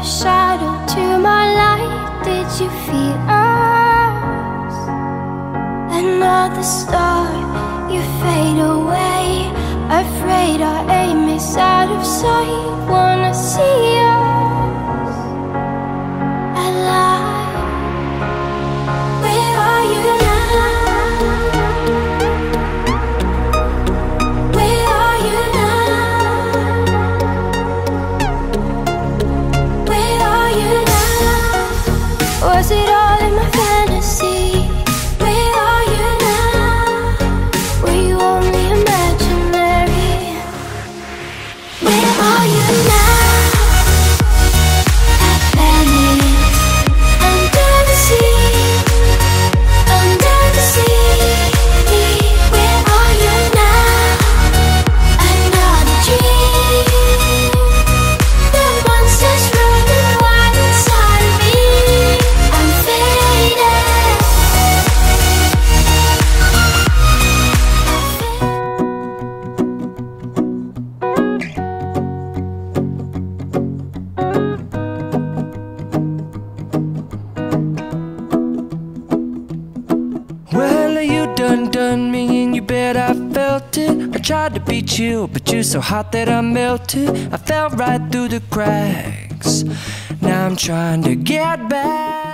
shadow to my light. Did you feel us? Another star, you fade away. Afraid our aim is out of sight. Wanna see us alive. Where are you now? Where are you now? Where are you now? Was it all in my fantasy? Where are you now? Were you only imaginary? Where are you now? Atlantis, under the sea, under the sea. Where are you now? Another dream. The monsters running wild inside of me. I'm faded. Well, you done me and you bet I felt it. I tried to beat you, but you're so hot that I melted. I fell right through the cracks. Now I'm trying to get back.